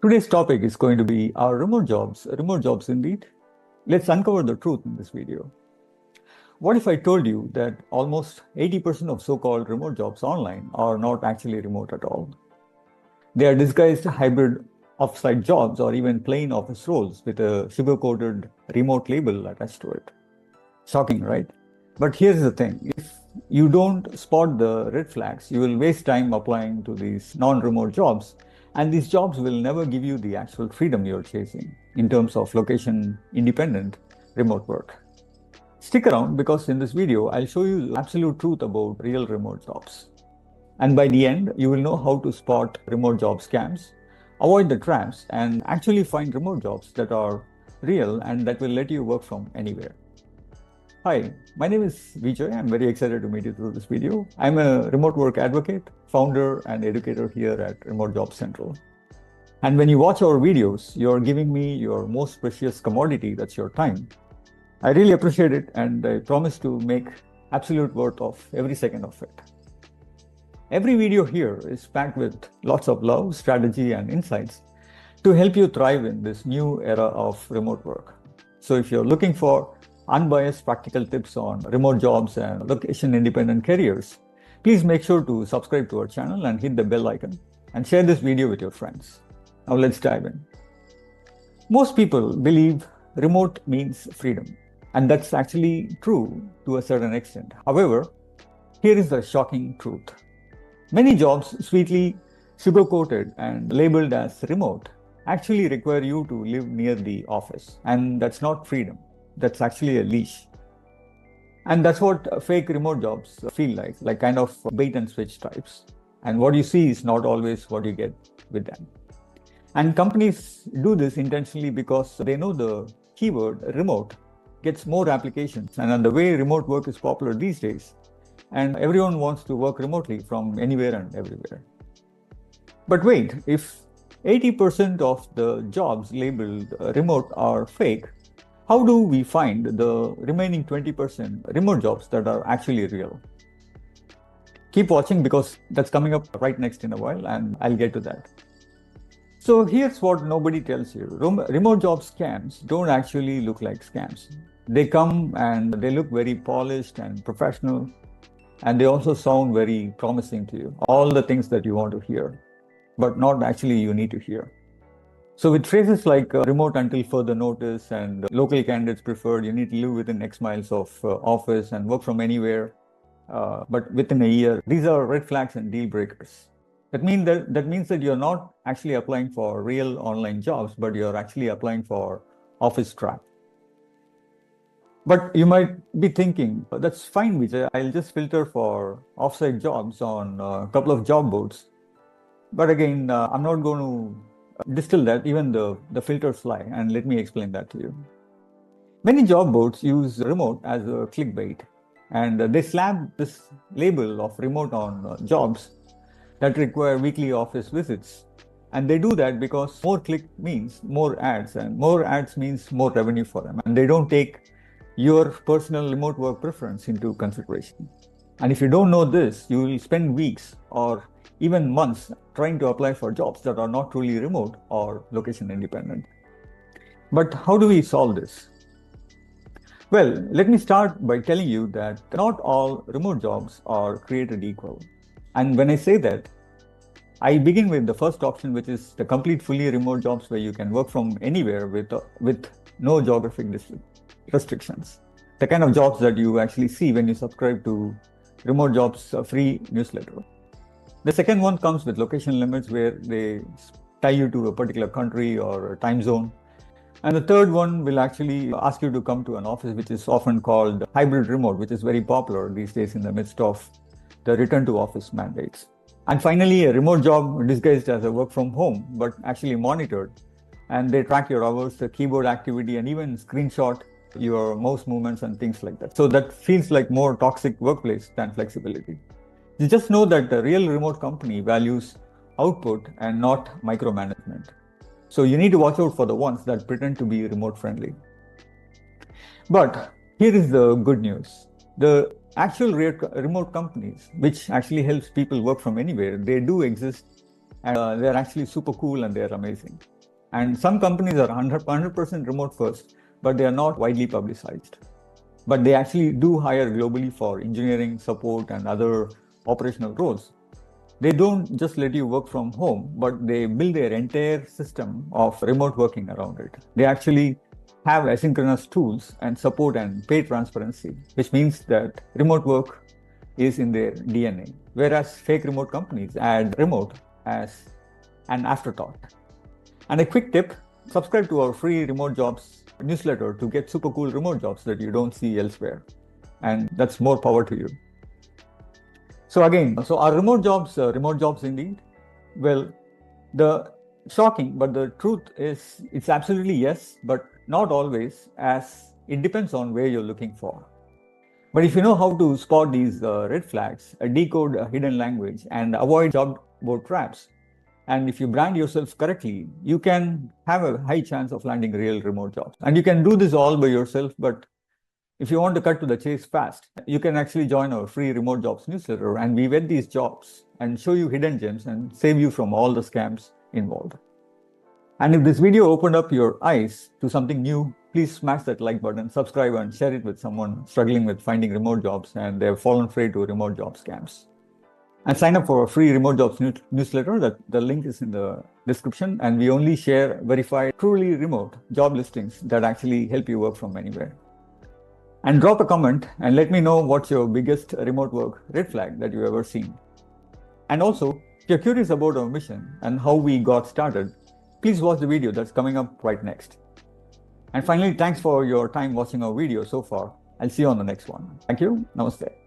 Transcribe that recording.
Today's topic is going to be our remote jobs indeed. Let's uncover the truth in this video. What if I told you that almost 80% of so-called remote jobs online are not actually remote at all? They are disguised hybrid off-site jobs or even plain office roles with a sugar-coated remote label attached to it. Shocking, right? But here's the thing. If you don't spot the red flags, you will waste time applying to these non-remote jobs, and these jobs will never give you the actual freedom you're chasing in terms of location-independent remote work. Stick around because in this video, I'll show you the absolute truth about real remote jobs. And by the end, you will know how to spot remote job scams, avoid the traps, and actually find remote jobs that are real and that will let you work from anywhere. Hi, my name is Vijay. I'm very excited to meet you through this video. I'm a remote work advocate, founder, and educator here at Remote Job Central. And when you watch our videos, you're giving me your most precious commodity, that's your time. I really appreciate it, and I promise to make absolute worth of every second of it. Every video here is packed with lots of love, strategy, and insights to help you thrive in this new era of remote work. So if you're looking for unbiased practical tips on remote jobs and location-independent careers, please make sure to subscribe to our channel and hit the bell icon and share this video with your friends. Now let's dive in. Most people believe remote means freedom, and that's actually true to a certain extent. However, here is the shocking truth. Many jobs, sweetly sugar-coated and labeled as remote, actually require you to live near the office, and that's not freedom. That's actually a leash. And that's what fake remote jobs feel like kind of bait and switch types. And what you see is not always what you get with them. And companies do this intentionally because they know the keyword remote gets more applications. And the way remote work is popular these days, and everyone wants to work remotely from anywhere and everywhere. But wait, if 80% of the jobs labeled remote are fake, how do we find the remaining 20% remote jobs that are actually real? Keep watching because that's coming up right next in a while, and I'll get to that. So here's what nobody tells you. Remote job scams don't actually look like scams. They come and they look very polished and professional, and they also sound very promising to you. All the things that you want to hear, but not actually you need to hear. So with phrases like remote until further notice and local candidates preferred, you need to live within X miles of office and work from anywhere, but within a year, these are red flags and deal breakers. That means that you're not actually applying for real online jobs, but you're actually applying for office trap. But you might be thinking, that's fine, Vijay. I'll just filter for offsite jobs on a couple of job boards. But again, I'm not going to distill that, even the filters lie, and let me explain that to you. Many job boards use remote as a clickbait, and they slap this label of remote on jobs that require weekly office visits. And they do that because more click means more ads, and more ads means more revenue for them. And they don't take your personal remote work preference into consideration. And if you don't know this, you will spend weeks or even months trying to apply for jobs that are not truly remote or location independent. But how do we solve this? Well, let me start by telling you that not all remote jobs are created equal. And when I say that, I begin with the first option, which is the complete fully remote jobs where you can work from anywhere with no geographic restrictions. The kind of jobs that you actually see when you subscribe to Remote Jobs free newsletter. The second one comes with location limits where they tie you to a particular country or a time zone. And the third one will actually ask you to come to an office, which is often called hybrid remote, which is very popular these days in the midst of the return to office mandates. And finally, a remote job disguised as a work from home, but actually monitored. And they track your hours, the keyboard activity, and even screenshot your mouse movements and things like that. So that feels like more toxic workplace than flexibility. You just know that the real remote company values output and not micromanagement. So you need to watch out for the ones that pretend to be remote friendly. But here is the good news. The actual remote companies, which actually helps people work from anywhere, they do exist and they're actually super cool and they're amazing. And some companies are 100% remote first, but they are not widely publicized. But they actually do hire globally for engineering, support, and other operational roles. They don't just let you work from home, but they build their entire system of remote working around it. They actually have asynchronous tools and support and pay transparency, which means that remote work is in their DNA, whereas fake remote companies add remote as an afterthought. And a quick tip, subscribe to our free remote jobs newsletter to get super cool remote jobs that you don't see elsewhere. And that's more power to you. So again, are remote jobs indeed? Well, the shocking, but the truth is it's absolutely yes, but not always, as it depends on where you're looking for. But if you know how to spot these red flags, decode a hidden language, and avoid job board traps, and if you brand yourself correctly, you can have a high chance of landing real remote jobs. And you can do this all by yourself, but if you want to cut to the chase fast, you can actually join our free remote jobs newsletter, and we vet these jobs and show you hidden gems and save you from all the scams involved. And if this video opened up your eyes to something new, please smash that like button, subscribe, and share it with someone struggling with finding remote jobs and they've fallen prey to remote job scams. And sign up for a free remote jobs newsletter. The link is in the description, and we only share verified, truly remote job listings that actually help you work from anywhere. And drop a comment and let me know what's your biggest remote work red flag that you've ever seen. And also, if you're curious about our mission and how we got started, please watch the video that's coming up right next. And finally, thanks for your time watching our video so far. I'll see you on the next one. Thank you. Namaste.